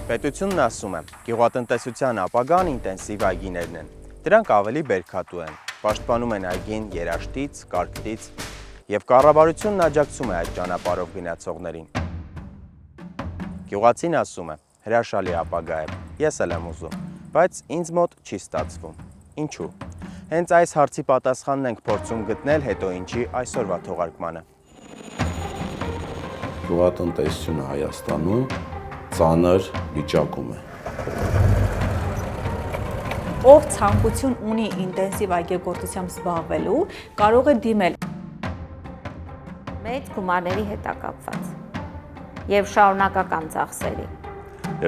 Պետությունն ասում է, գյուղատնտեսության ապագան ինտենսիվ այգիներն են։ Դրանք ավելի բերքատու են, պաշտպանում են այգին երաշտից, կարկտից և կառավարությունն աջակցում է այդ ճանապարհով գնացողներին։ Գյուղացին ասում է, հրաշալի ապագա է, ես էլ եմ ուզում, բայց ինձ մոտ չի ստացվում։ Ինչու՞։ Հենց այս հարցի պատասխանն ենք փորձում գտնել հետո ինչի այսօրվա թողարկմանը։ Գյուղատնտեսությունը Հայաստանում ծանր վիճակում է։ Ով ցանկություն ունի ինտենսիվ այգեգործությամբ զբաղվելու, կարող է դիմել մեծ գումարների հետ կապված եւ շարունակական ծախսերի։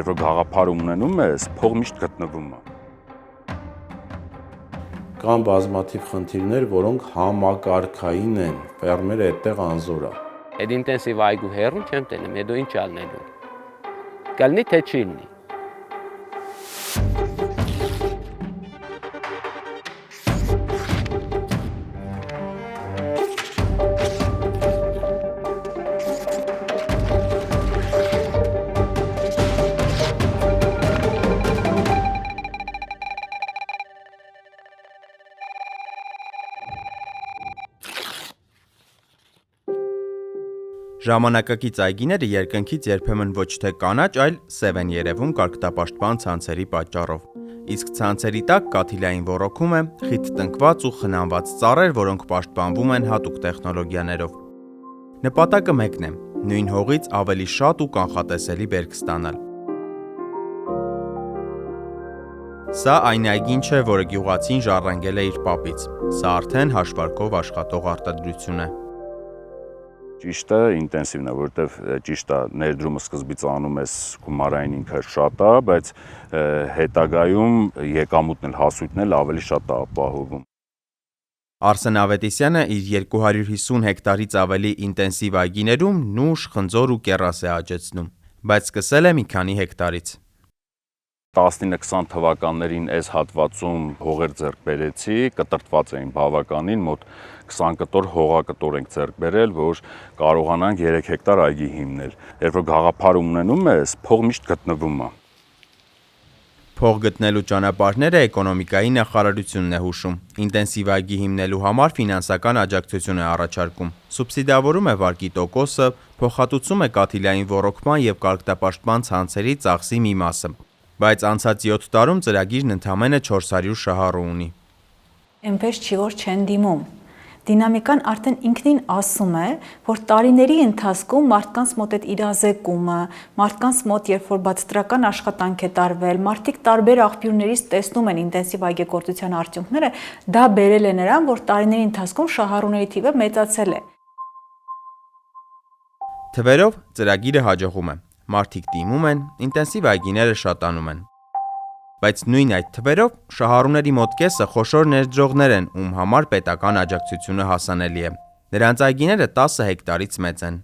Երբ որ գաղափար ունենում ես, փող միշտ գտնվում է։ Կան բազմաթիվ խնդիրներ, որոնք համակարգային են, ֆերմերը այդտեղ անզոր է։ Այդ ինտենսիվ այգու հեռու չեմ տենում, հետո ինչ ալնելու։ Կլինի թե չի լինի։ Ժամանակակից այգիները երկնքից երբեմն ոչ թե կանաչ, այլ սև են երևում կարգտապաշտպան ցանցերի պատճառով։ Իսկ ցանցերի տակ կաթիլային ոռոգում է, խիտ տնկված ու խնամված ծառեր, որոնք պաշտպանվում են հատուկ տեխնոլոգիաներով։ Նպատակը մեկն է՝ նույն հողից ավելի շատ ու կանխատեսելի բերք ստանալ։ Սա այն այգին չէ, որը գյուղացին ժառանգել է իր պապից։ Սա արդեն հաշվարկով աշխատող արտադրություն է։ Ճիշտ է, ինտենսիվն է, որովհետև ճիշտ է, ներդրումը սկզբից անում ես գումարային ինքը շատ է, բայց հետագայում եկամուտն էլ հասույթն էլ ավելի շատ է ապահովում։ Արսեն Ավետիսյանը իր 250 հեկտարից ավելի ինտենսիվ այգիներում նուշ, խնձոր ու կեռաս է աճեցնում, բայց սկսել է մի քանի հեկտարից։ 19-20 թվականներին այս հատվածում հողեր ձեռք բերեցի, կտրտված էին բավականին, մոտ 20 կտոր հողակտոր ենք ձեռք բերել, որ կարողանանք 3 հեկտար այգի հիմնել։ Երբ որ գաղափար ունենում ես, փող միշտ գտնվում է։ Փող գտնելու ճանապարհները էկոնոմիկայի նախարարությունն է հուշում։ Ինտենսիվ այգի հիմնելու համար ֆինանսական աջակցություն է առաջարկում։ Սուբսիդավորում է վարկի տոկոսը, փոխհատուցում է կաթիլային ոռոգման և կարգտապաշտպան ցանցերի ծախսի մի մասը։ Բայց անցած 7 տարում ծրագիրն ընդամենը 400 շահառու ունի։ Էնպես չի, որ չեն դիմում։ Դինամիկան արդեն ինքնին ասում է, որ տարիների ընթացքում մարդկանց մոտ այդ իրազեկումը, մարդկանց մոտ երբ որ բացատրական աշխատանք է տարվել, մարդիկ տարբեր աղբյուրներից տեսնում են ինտենսիվ այգեգործության արդյունքները, դա բերել է նրան, որ տարիների ընթացքում շահառուների թիվը մեծացել է։ Թվերով ծրագիրը հաջողում է։ Մարդիկ դիմում են, ինտենսիվ այգիները շատանում են։ Բայց նույն այդ թվերով շահառուների մոտ կեսը խոշոր ներդրողներ են, ում համար պետական աջակցությունը հասանելի է։ Նրանց այգիները 10 հեկտարից մեծ են։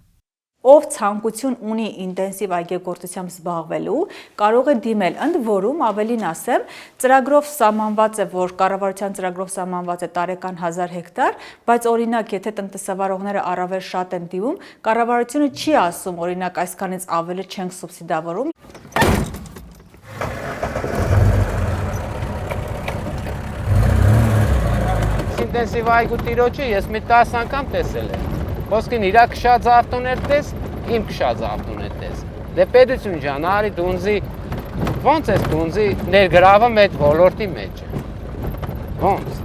Ով ցանկություն ունի ինտենսիվ այգեգործությամբ զբաղվելու, կարող է դիմել, ընդ որում ավելին ասեմ, ծրագրով սահմանված է, որ կառավարության ծրագրով սահմանված է տարեկան 1000 հեկտար, բայց օրինակ, եթե տնտեսավարողները առավել շատ են դիմում, կառավարությունը չի ասում, օրինակ, այսքանից ավելի չենք սուբսիդավորում։ Ինտենսիվ այգու տիրոջը ես մի 10 անգամ տեսել եմ։ Ոսկին իրա քշած ավտոներ տես, իմ քշած ավտոներ տես։ Դե պետություն ջան, արի դունձի, ոնց ես դունձի ներգրավում այդ ոլորտի մեջ։ Ոնց։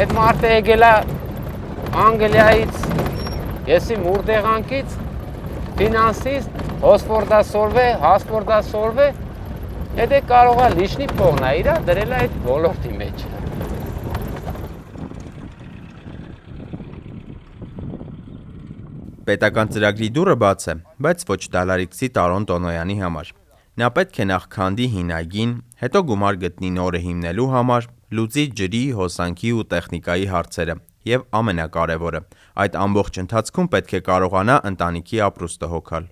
Այդ մարդը եկել է Անգլիայից, եսի մուրդեղանքից, ֆինանսիստ, հոսվորդասորվե, այդ կարող է լիշնի փողն է իրա դրել է այդ ոլորտի մեջ։ Պետական ծրագրի դուռը բաց է, բայց ոչ դալարիկցի Տարոն Տոնոյանի համար։ Նա պետք է նախ քանդի հին այգին, հետո գումար գտնի նորը հիմնելու համար, լուծի ջրի, հոսանքի ու տեխնիկայի հարցերը, և ամենակարևորը, այդ ամբողջ ընթացքում պետք է կարողանա ընտանիքի ապրուստը հոգալ։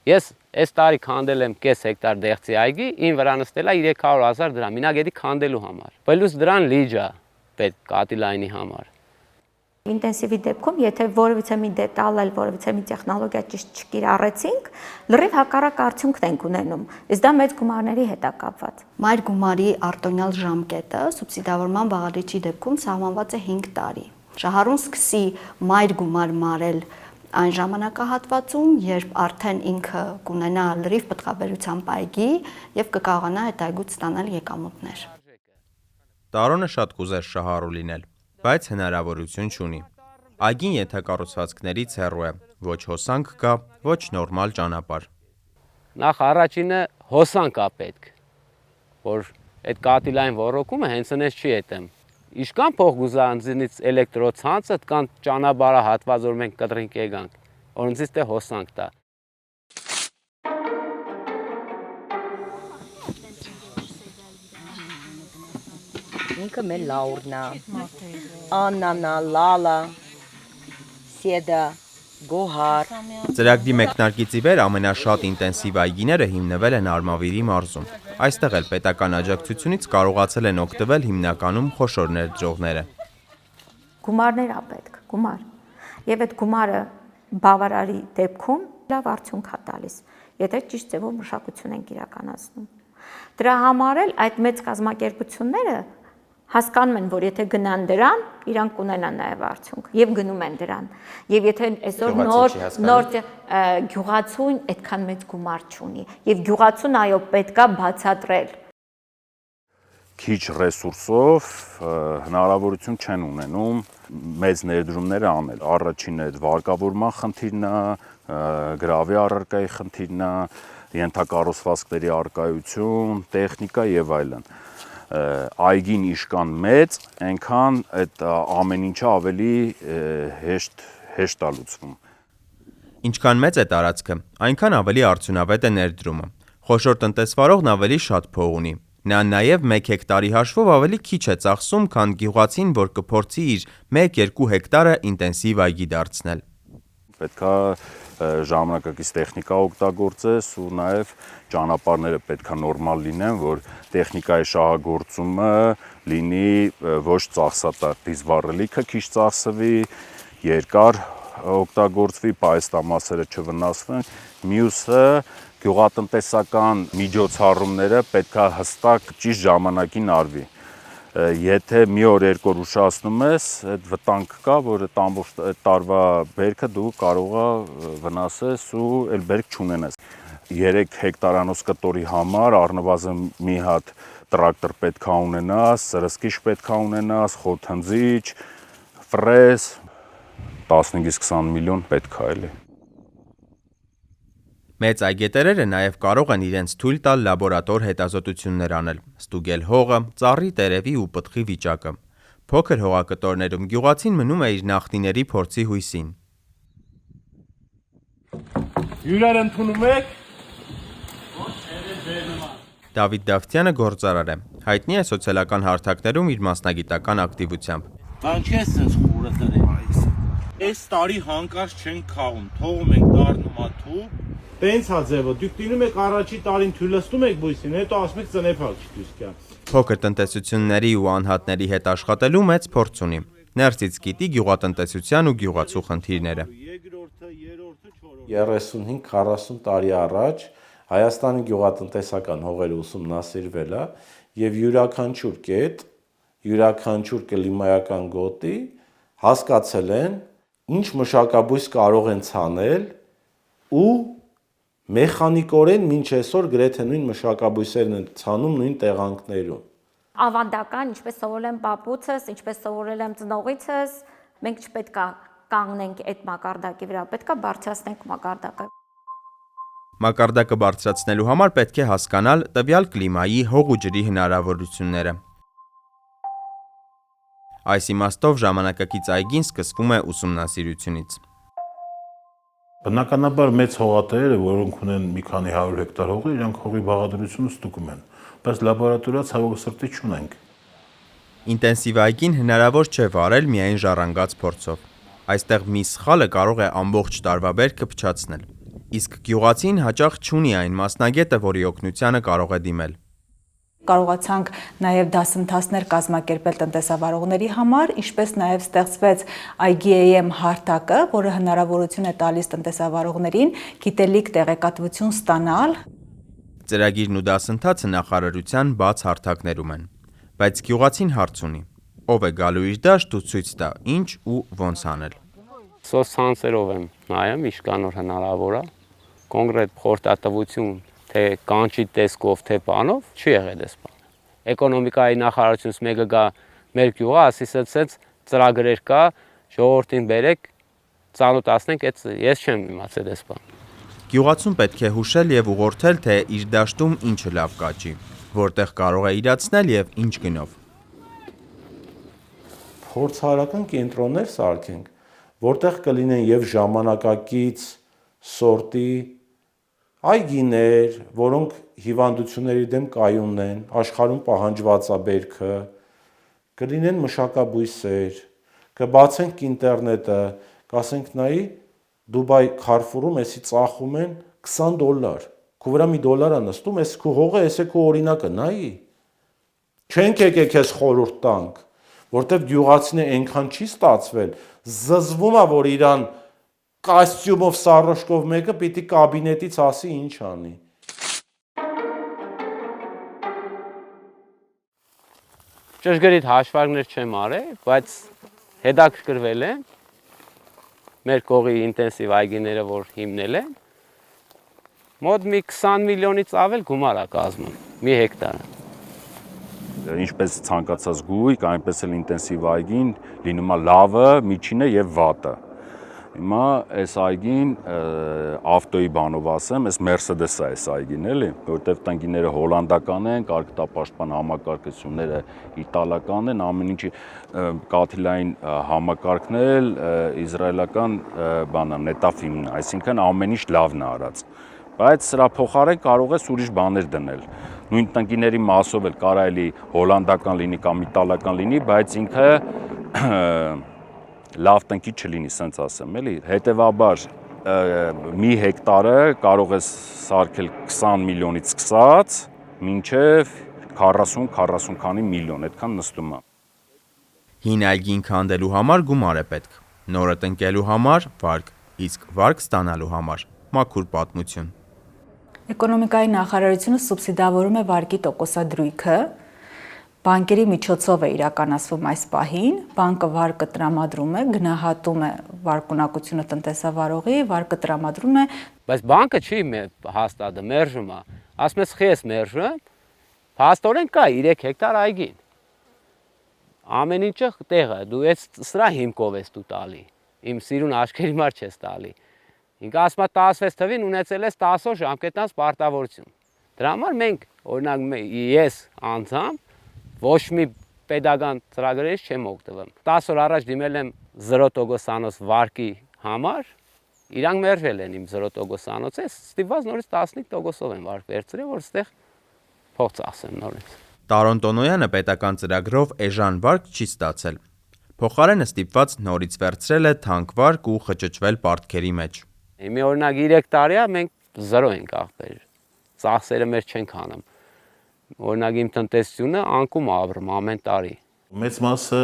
Ես այս տարի քանդել եմ կես հեկտար դեղցի այգի, ին վրա նստել է 300,000 դրամ, ինա գետի քանդելու համար։ Պլյուս դրան լիճ է պետք կաթիլայինի համար։ Ինտենսիվի դեպքում, եթե որևիցե մի դետալ, որևիցե մի տեխնոլոգիա ճիշտ չկիրառեցինք, լրիվ հակառակ արդյունքն ենք ունենում։ Իսկ դա մեծ գումարների հետ է կապված։ Մայր գումարի արտոնյալ ժամկետը սուբսիդավորման բաղադրիչի դեպքում սահմանված է 5 տարի։ Շահառուն սկսի մայր գումար մարել այն ժամանակահատվածում, երբ արդեն ինքը կունենա լրիվ պտղաբերության պայքի եւ կկարողանա այդ այգուց ստանալ եկամուտներ։ Տարոնը շատ կուզեր շահառու լինել, բայց հնարավորություն չունի։ Այգին ենթակառուցվածքներից հեռու է, ոչ հոսանք կա, ոչ նորմալ ճանապարհ։ Նախ առաջինը հոսանք է պետք, որ այդ կատիլային ոռոգումը հենց այնպես չի ետեմ։ Իշքան փող գուզանձինից էլեկտրոցանցը կան ճանապարհը հատված, որ մենք կտրինք եկանք, օրինցից թե հոսանք տա։ Ինքը մեր լաուրն է, Աննան, Լալա, Սեդա, Գոհար։ Ծրագրի մեկնարկից ի վեր ամենաշատ ինտենսիվ այգիները հիմնվել են Արմավիրի մարզում։ Այստեղ էլ պետական աջակցությունից կարողացել են օգտվել հիմնականում խոշոր ներդրողները։ Գումարներ է պետք, գումար։ Եվ այդ գումարը բավարարի դեպքում լավ արդյունք է տալիս, եթե ճիշտ ձևով մշակություն ենք իրականացնում։ Դրա համար էլ այդ մեծ կազմակերպությունները հասկանում են, որ եթե գնան դրան, իրանք կունենան նաև արդյունք եւ գնում են դրան։ Եվ եթե այսօր նոր գյուղացուն այդքան մեծ գումար չունի եւ գյուղացուն այո պետքա բացատրել։ Քիչ ռեսուրսով հնարավորություն չեն ունենում մեծ ներդրումներ անել։ Առաջինը այդ վարկավորման խնդիրն է, գրավի առարկայի խնդիրն է, ենթակառուցվածքների առկայություն, տեխնիկա եւ այլն։ Այգին իշքան մեծ, այնքան այդ ամեն ինչը ավելի հեշտ է լուծվում։ Ինչքան մեծ է տարածքը, այնքան ավելի արդյունավետ է ներդրումը։ Խոշոր տնտեսվարողն ավելի շատ փող ունի։ Նա նաև 1 հեկտարի հաշվով ավելի քիչ է ծախսում, քան գյուղացին, որ կփորձի իր 1-2 հեկտարը ինտենսիվ այգի դարձնել։ Պետքա ժամանակակից տեխնիկա օգտագործես ու նաև ճանապարհները պետքա նորմալ լինեն, որ տեխնիկայի շահագործումը լինի ոչ ծախսատար, դիզվառելիքը քիչ ծախսվի, երկար օգտագործվի, պայստամասերը չվնասվեն։ Մյուսը գյուղատնտեսական միջոցառումները պետքա հստակ ճիշտ ժամանակին արվի։ Եթե մի օր երկու օր ուշացնում ես, այդ վտանգ կա, որ այդ ամբողջ տարվա բերքը դու կարող ես վնասես ու այլ բերք չունենես։ 3 հեկտարանոց կտորի համար առնվազն մի հատ տրակտոր պետքա ունենաս, սրսկիչ պետքա ունենաս, խոթընձիչ, ֆրեզ, 15-20 միլիոն պետքա էլի։ Մեծ այգետերերը նաև կարող են իրենց թույլ տալ լաբորատոր հետազոտություններ անել, ստուգել հողը, ծառի տերևի ու պտղի վիճակը։ Փոքր հողակտորներում գյուղացին մնում է իր նախնիների փորձի հույսին։ Հյուրեր ընդունում եք։ Դավիթ Դավթյանը գործարար է, հայտնի է սոցիալական հարթակներում իր մասնագիտական ակտիվությամբ։ Բան չես sense խուրը դրել։ Այս տարի հանկարծ չենք խաղում, թողում ենք դառնում աթու։ Տենց հա ձևը, դուք դինում եք առաջի տարին թույլստում եք բույսին, հետո ասում եք ծնեփակ չդուսքա։ Փոքր տնտեսությունների ու անհատների հետ աշխատելու մեծ փորձ ունի։ Ներսից գիտի գյուղատնտեսության ու գյուղացու խնդիրները։ 35-40 տարի առաջ Հայաստանի գյուղատնտեսական հողերը ուսումնասիրվել է եւ յուրաքանչյուր կետ, յուրաքանչյուր կլիմայական գոտի հասկացել են ինչ մշակաբույս կարող են ցանել ու մեխանիկորեն մինչ այսօր գրեթե նույն մշակաբույսերն են ցանում նույն տեղանքներում։ Ավանդական, ինչպես սովորել եմ պապուցս, ինչպես սովորել եմ ծնողիցս, մենք չպետք է կանգնենք այդ մակարդակի վրա, պետք է բարձրացնենք մակարդակը։ Մակարդակը բարձրացնելու համար պետք է հասկանալ տվյալ կլիմայի, հող ու ջրի հնարավորությունները։ Այս իմաստով ժամանակակից այգին սկսվում է ուսումնասիրությունից։ Բնականաբար մեծ հողատերերը, որոնք ունեն մի քանի 100 հեկտար հող, իրանք հողի բաղադրությունը ստուգում են, բայց լաբորատորիա ցավոք սրտի չունենք։ Ինտենսիվ այգին հնարավոր չէ վարել միայն ժառանգած փորձով։ Այստեղ մի սխալը կարող է ամբողջ տարվա բերքը փչացնել։ Իսկ գյուղացին հաճախ չունի այն մասնագետը, որի օգնությանը կարող է դիմել։ Կարողացանք նաև դասընթացներ կազմակերպել տնտեսավարողների համար, ինչպես նաև ստեղծվեց IGAM հարթակը, որը հնարավորություն է տալիս տնտեսավարողներին գիտելիք տեղեկատվություն ստանալ։ Ծրագիրն ու դասընթացը նախարարության բաց հարթակներում են, բայց գյուղացին հարց ունի. ով է գալու իր դաշտ ու ցույց տա ինչ ու ոնց անել։ Սոցցանցերով եմ նայում, իշքանոր հնարավոր է, կոնկրետ խորհրդատվություն թե կանչի տեսքով, թե բանով չի եղել այս բանը։ Էկոնոմիկայի նախարարությունից մեկը գա մեր գյուղը, ասի սենց ծրագրեր կա, ժողովրդին բերեք, ծանոթացնենք, ես չեմ իմացել այս բանը։ Գյուղացուն պետք է հուշել եւ ուղղորդել, թե իր դաշտում ինչը լավ կաճի, որտեղ կարող է իրացնել եւ ինչ գնով։ Փորձարարական կենտրոններ սարքենք, որտեղ կլինեն եւ ժամանակակից սորտի այգիներ, որոնք հիվանդությունների դեմ կայուն են, աշխարհում պահանջված է բերքը, կլինեն մշակաբույսեր, կբացենք ինտերնետը, կասենք նայի Դուբայ Քարֆուրում էսի ծախում են $20, քո վրա մի $1 նստում, էս քո հողը, էս է քո օրինակը, նայի։ Չենք եկել քեզ խորհուրդ տանք, որտեվ գյուղացին այնքան չի ստացվել, զզվում է, որ իրան կոստյումով սառոշկով մեկը պիտի կաբինետից ասի ինչ անի։ Ճշգրիտ հաշվարկներ չեմ արել, բայց հետաքրքրվել եմ մեր կողի ինտենսիվ այգիները, որ հիմնել են, մոտ մի 20 միլիոնից ավել գումար է կազմում, մի հեկտարը։ Ինչպես ցանկացած գույք, այնպես էլ ինտենսիվ այգին լինում է լավը, միջինը եւ վատը։ Հիմա այս այգին ավտոյի բանով ասեմ, այս Mercedes է այս այգին, էլի, որտեղ տնկիները հոլանդական են, կարգտապաշտպան համակարգությունները իտալական են, ամեն ինչի կաթիլային համակարգն էլ իսրայելական բանա, նետաֆիմն, այսինքն ամեն ինչ լավն է արած։ Բայց սրա փոխարեն կարող ես ուրիշ բաներ դնել։ Նույն տնկիների մասով էլ կարելի հոլանդական լինի կամ իտալական լինի, բայց ինքը լավ տնկի չլինի, սենց ասեմ, էլի։ Հետևաբար մի հեկտարը կարող է սարքել 20 միլիոնից սկսած, մինչև 40 քանի միլիոն, այդքան նստում է։ Հին այգին քանդելու համար գումար է պետք, նորը տնկելու համար վարկ, իսկ վարկ ստանալու համար մաքուր պատմություն։ Էկոնոմիկայի նախարարությունը սուբսիդավորում է վարկի տոկոսադրույքը, բանկերի միջոցով է իրականացվում այս պահին, բանկը վարկը տրամադրում է, գնահատում է վարկունակությունը տնտեսավարողի, վարկը տրամադրում է, բայց բանկը չի հաստատը, մերժում է, ասում ես խես մերժը, հաստորեն կա 3 հեկտար այգին, ամեն ինչը տեղը, դու սրա հիմքով ես դու տալի, իմ սիրուն աչքերի մար չես տալի, ինքը ասում է 16 թվին ունեցել ես 10 օր ժամկետանց պարտավորություն, դրա համար մենք, օրինակ ես անձամբ, ոչ մի պետական ծրագրերից չեմ օգտվում։ 10 օր առաջ դիմել եմ 0% անոց վարկի համար, իրանք մերժել են իմ 0% անոցը, ստիպված նորից 15%-ով են վարկ վերցրել, որ այդտեղ փող ծախսեմ նորից։ Տարոն Տոնոյանը պետական ծրագրով էժան վարկ չի ստացել։ Փոխարենը ստիպված նորից վերցրել է թանկ վարկ ու խճճվել պարտքերի մեջ։ Մի օրինակ 3 տարի է մենք 0 ենք աղբեր։ Ծախսերը մեր չենք անում։ Օրինակ իմ տնտեսությունը անկում ապրում ամեն տարի։ Մեծ մասը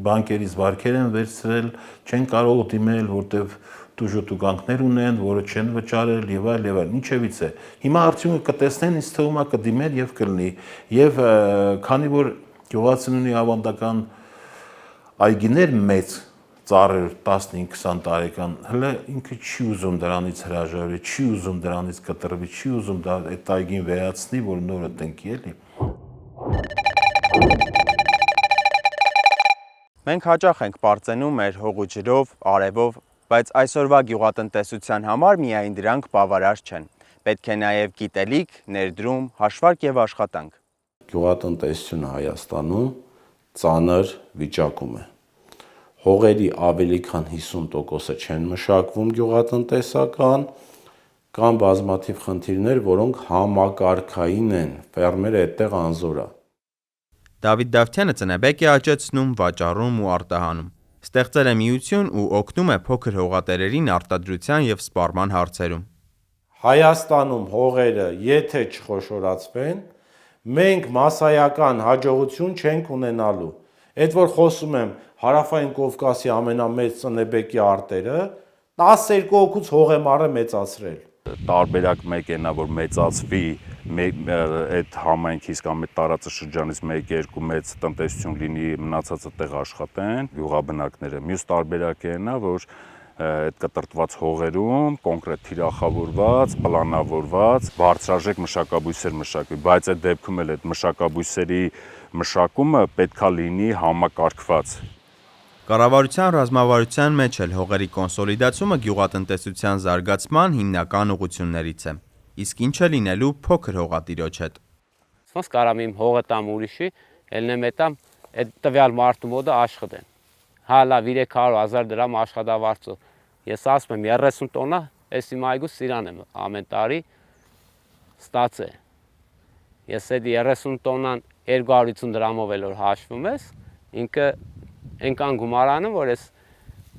բանկերից վարկեր են վերցրել, չեն կարող դիմել, որտեվ դժուժուտուկանքներ ունեն, որը չեն վճարել եւ այլ եւ այլ։ Ինչևից է։ Հիմա արդյունքը կտեսնեն, ինձ թվում է կդիմեն եւ կլինի։ Եվ քանի որ գյուղացին ունի ավանդական այգիներ մեծ ծառեր 15-20 տարեկան, հələ ինքը չի ուզում դրանից հրաժարվի, չի ուզում դրանից կտրվի, չի ուզում դա այդ այգին վերացնի, որ նորը տնկի, էլի։ Մենք հաճախ ենք պարծենում մեր հողու ջրով, արևով, բայց այսօրվա գյուղատնտեսության համար միայն դրանք բավարար չեն։ Պետք է նաև գիտելիք, ներդրում, հաշվարկ եւ աշխատանք։ Գյուղատնտեսությունը Հայաստանում ծանր վիճակում է։ Հողերի ավելի քան 50%-ը չեն մշակվում գյուղատնտեսական, կան բազմաթիվ խնդիրներ, որոնք համակարգային են, ֆերմերը այդտեղ անզոր է։ Դավիթ Դավթյանը ծնեբեկ է աճեցնում, վաճառում ու արտահանում։ Ստեղծել է միություն ու օգնում է փոքր հողատերերին արտադրության եւ սպառման հարցերում։ Հայաստանում հողերը եթե չխոշորացվեն, մենք մասսայական հաջողություն չենք ունենալու։ Այդ որ խոսում եմ Հարավային Կովկասի ամենամեծ ծնեբեկի արտերը 12 հոգուց հողեմառը մեծացրել։ Տարբերակ մեկ է նա, որ մեծացվի այդ համայնքից կամ այդ տարածաշրջանից 1-2 մեծ տնտեսություն լինի, մնացածը տեղ աշխատեն գյուղաբնակները։ Մյուս տարբերակը նա, որ այդ կտրտված հողերում կոնկրետ թիրախավորված, պլանավորված, բարձրաժեք մշակաբույսեր մշակվի, բայց այդ դեպքում էլ այդ մշակաբույսերի մշակումը պետքա լինի համակարգված։ Կառավարության ռազմավարության մեջ էլ հողերի կոնսոլիդացումը գյուղատնտեսության զարգացման հիմնական ուղղություններից է։ Իսկ ինչ է լինելու փոքր հողատիրոջ հետ։ Ոնց կարամ իմ հողը տամ ուրիշի, ելնեմ էտամ այդ տվյալ մարդու մոտ աշխատեն։ Հալա 300,000 դրամ աշխատավարձով։ Ես ասում եմ 30 տոննա, այս իմ այգու սիրան եմ ամեն տարի ստացե։ Ես այդ 30 տոննան 250 դրամով էլ որ հաշվում ես, ինքը այնքան գումարանում, որ ես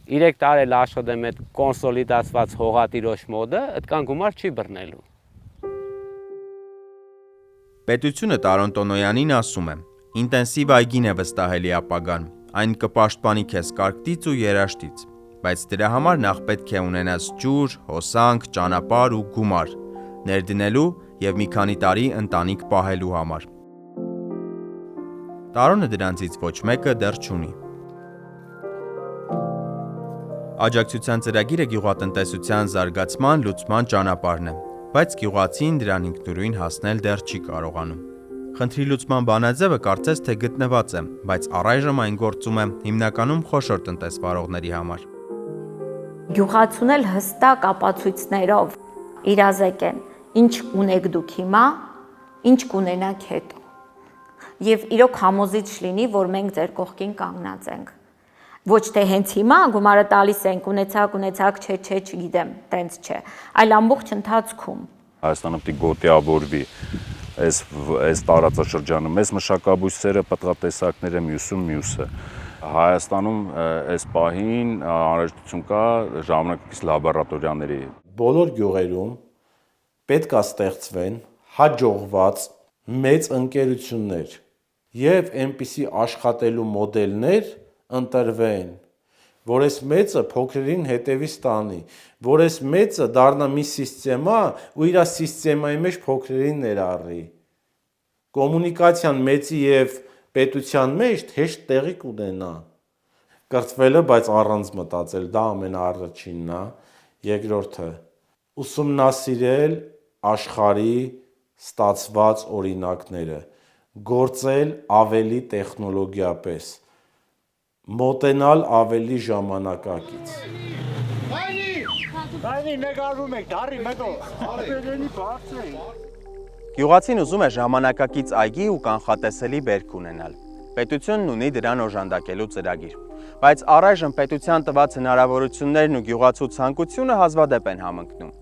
3 տարի էլ աշխատեմ այդ կոնսոլիդացված հողատիրոջ մոդը, այդքան գումար չի բռնելու։ Պետությունը Տարոն Տոնոյանին ասում է. ինտենսիվ այգին է վստահելի ապագան, այն կպաշտպանի քեզ կարկտից ու երաշտից, բայց դրա համար նախ պետք է ունենաս ջուր, հոսանք, ճանապարհ ու գումար, ներդնելու եւ մի քանի տարի ընտանիք պահելու համար։ Տարոնը դրանցից ոչ մեկը դեռ չունի։ Աջակցության ծրագիրը գյուղատնտեսության զարգացման լուծման ճանապարհն է, բայց գյուղացին դրան ինքնուրույն հասնել դեռ չի կարողանում։ Խնդրի լուծման բանաձևը կարծես թե գտնված է, բայց առայժմ այն գործում է հիմնականում խոշոր տնտեսվարողների համար։ Գյուղացուն էլ հստակ ապացույցներով իրազեկեն, ինչ ունեք դուք հիմա, ինչ կունենաք հետո։ Եվ իրոք համոզիչ լինի, որ մենք ձեր կողքին կանգնած ենք։ Ոչ թե հենց հիմա գումարը տալիս ենք, ունեցակ, չէ, չգիտեմ, տենց չէ, այլ ամբողջ ընթացքում։ Հայաստանը պետք է գոտիավորվի այս տարածաշրջանում, այս մշակաբույսերը, պտղատեսակները, մյուսը։ Հայաստանում այս պահին անհրաժեշտություն կա ժամանակակից լաբորատորիաների։ Բոլոր գյուղերում պետք է ստեղծվեն հաջողված մեծ ընկերություններ եւ այնպիսի աշխատելու մոդելներ ընտրվեն, որ այս մեծը փոքրին հետևի ստանի, որ այս մեծը դառնա մի սիստեմա ու իր սիստեմայի մեջ փոքրին ներառի։ Կոմունիկացիան մեծի եւ պետության մեջ հեշտ տեղի կունենա։ Կրթվելը, բայց առանց մտածել, դա ամենաառաջինն է, երկրորդը ուսումնասիրել աշխարհի ստացված օրինակները, գործել ավելի տեխնոլոգիապես, մոտենալ ավելի ժամանակակից։ Գյուղացին ուզում է ժամանակակից այգի ու կանխատեսելի բերք ունենալ։ Պետությունն ունի դրան օժանդակելու ծրագիր, բայց առայժմ պետության տված հնարավորություններն ու գյուղացու ցանկությունը հազվադեպ են համընկնում։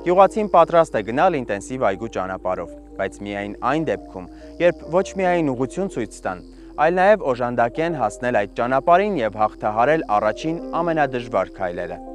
Գյուղացին պատրաստ է գնալ ինտենսիվ այգու ճանապարհով, բայց միայն այն դեպքում, երբ ոչ միայն ուղղություն ցույց տան, այլ նաև օժանդակեն հասնել այդ ճանապարհին եւ հաղթահարել առաջին ամենադժվար քայլերը։